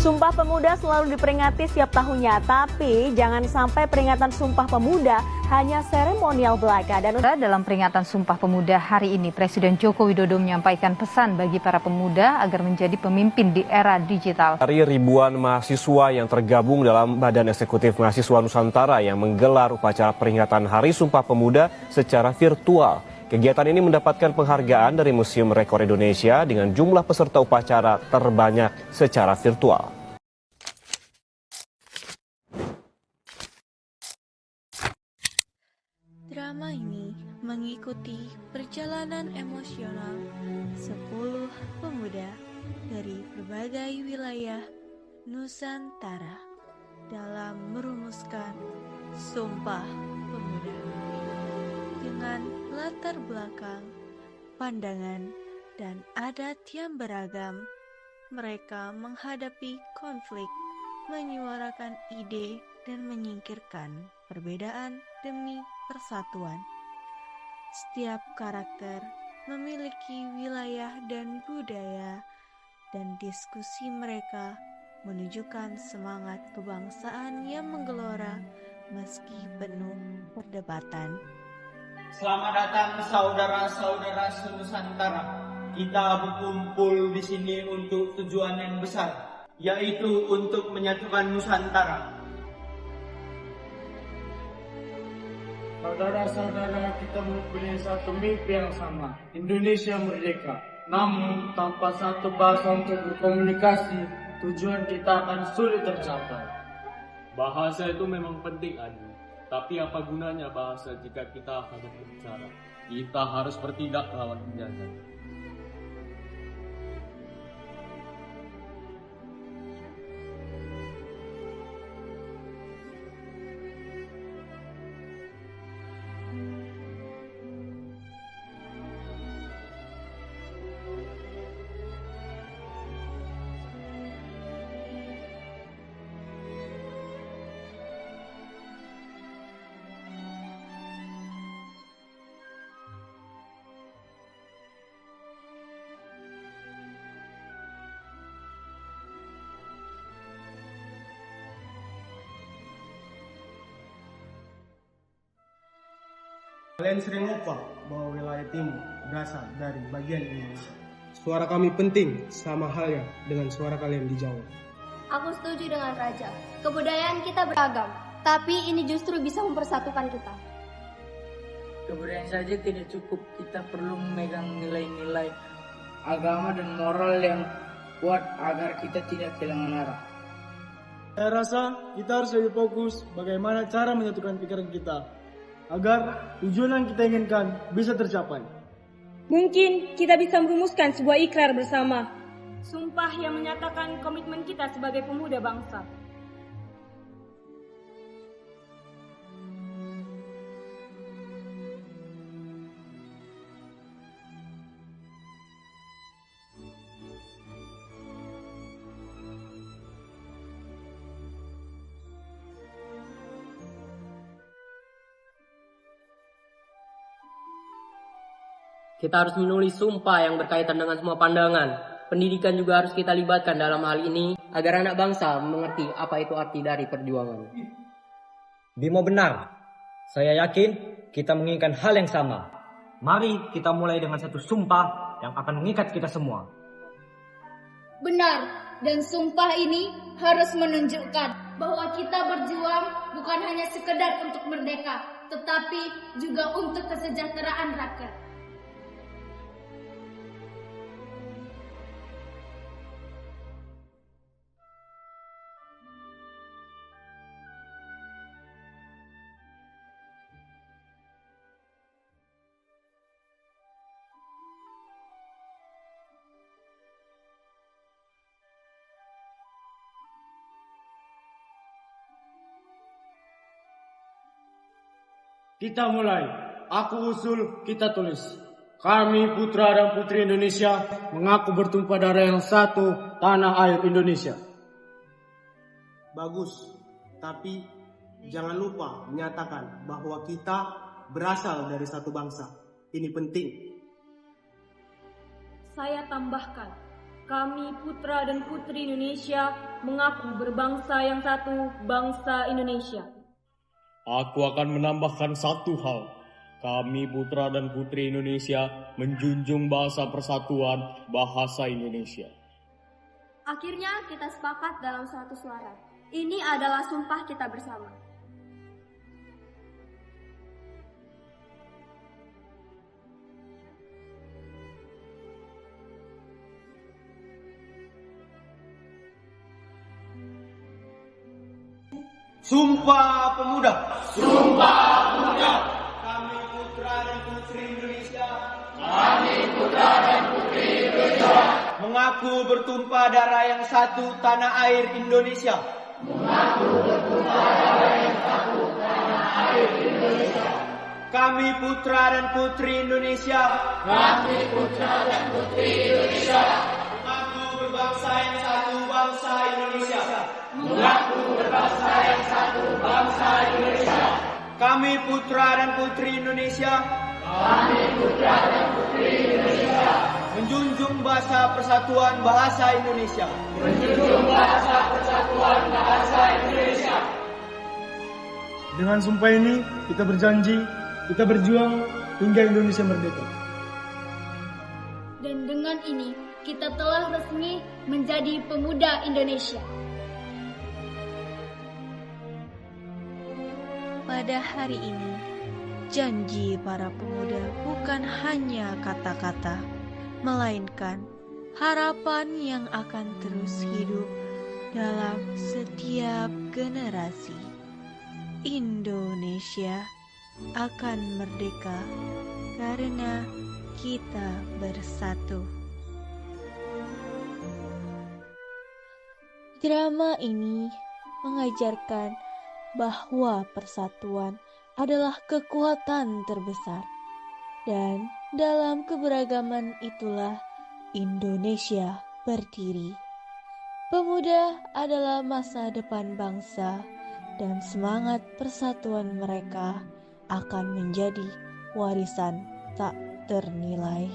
Sumpah Pemuda selalu diperingati setiap tahunnya, tapi jangan sampai peringatan Sumpah Pemuda hanya seremonial belaka. Dan dalam peringatan Sumpah Pemuda hari ini, Presiden Joko Widodo menyampaikan pesan bagi para pemuda agar menjadi pemimpin di era digital. Dari ribuan mahasiswa yang tergabung dalam Badan Eksekutif Mahasiswa Nusantara yang menggelar upacara peringatan Hari Sumpah Pemuda secara virtual. Kegiatan ini mendapatkan penghargaan dari Museum Rekor Indonesia dengan jumlah peserta upacara terbanyak secara virtual. Drama ini mengikuti perjalanan emosional 10 pemuda dari berbagai wilayah Nusantara dalam merumuskan Sumpah Pemuda. Dengan latar belakang, pandangan, dan adat yang beragam, mereka menghadapi konflik, menyuarakan ide, dan menyingkirkan perbedaan demi persatuan. Setiap karakter memiliki wilayah dan budaya, dan diskusi mereka menunjukkan semangat kebangsaan yang menggelora meski penuh perdebatan. Selamat datang saudara-saudara se-Nusantara. Kita berkumpul di sini untuk tujuan yang besar, yaitu untuk menyatukan Nusantara. Saudara-saudara, kita mempunyai satu mimpi yang sama, Indonesia merdeka. Namun, tanpa satu bahasa untuk berkomunikasi, tujuan kita akan sulit tercapai. Bahasa itu memang penting, Adi. Tapi apa gunanya bahasa jika kita hanya berbicara? Kita harus bertindak melawan penjajah. Kalian sering lupa bahwa wilayah timur berasal dari bagian Indonesia. Suara kami penting sama halnya dengan suara kalian di Jawa. Aku setuju dengan Raja. Kebudayaan kita beragam, tapi ini justru bisa mempersatukan kita. Kebudayaan saja tidak cukup, kita perlu memegang nilai-nilai agama dan moral yang kuat agar kita tidak kehilangan arah. Saya rasa kita harus lebih fokus bagaimana cara menyatukan pikiran kita agar tujuan yang kita inginkan bisa tercapai. Mungkin kita bisa merumuskan sebuah ikrar bersama. Sumpah yang menyatakan komitmen kita sebagai pemuda bangsa. Kita harus menulis sumpah yang berkaitan dengan semua pandangan. Pendidikan juga harus kita libatkan dalam hal ini agar anak bangsa mengerti apa itu arti dari perjuangan. Bimo benar. Saya yakin kita menginginkan hal yang sama. Mari kita mulai dengan satu sumpah yang akan mengikat kita semua. Benar, dan sumpah ini harus menunjukkan bahwa kita berjuang bukan hanya sekedar untuk merdeka, tetapi juga untuk kesejahteraan rakyat. Kita mulai. Aku usul, kita tulis. Kami putra dan putri Indonesia mengaku bertumpah darah yang satu, tanah air Indonesia. Bagus, tapi jangan lupa menyatakan bahwa kita berasal dari satu bangsa. Ini penting. Saya tambahkan, Kami putra dan putri Indonesia mengaku berbangsa yang satu, bangsa Indonesia. Aku akan menambahkan satu hal. Kami putra dan putri Indonesia menjunjung bahasa persatuan, bahasa Indonesia. Akhirnya kita sepakat dalam satu suara. Ini adalah sumpah kita bersama. Sumpah Pemuda. Sumpah Pemuda. Kami putra dan putri Indonesia. Kami putra dan putri Indonesia. Mengaku bertumpah darah yang satu tanah air Indonesia. Mengaku bertumpah darah yang satu tanah air Indonesia. Kami putra dan putri Indonesia. Kami putra dan putri Indonesia. Mengaku berbangsa yang satu bangsa Indonesia. Mengaku berbangsa yang satu bangsa Indonesia. Kami putra dan putri Indonesia. Kami putra dan putri Indonesia. Menjunjung bahasa persatuan bahasa Indonesia. Menjunjung bahasa persatuan bahasa Indonesia. Dengan sumpah ini kita berjanji, kita berjuang hingga Indonesia merdeka. Dan dengan ini kita telah resmi menjadi pemuda Indonesia. Pada hari ini, janji para pemuda bukan hanya kata-kata, melainkan harapan yang akan terus hidup dalam setiap generasi. Indonesia akan merdeka karena kita bersatu. Drama ini mengajarkan bahwa persatuan adalah kekuatan terbesar, dan dalam keberagaman itulah Indonesia berdiri. Pemuda adalah masa depan bangsa, dan semangat persatuan mereka akan menjadi warisan tak ternilai.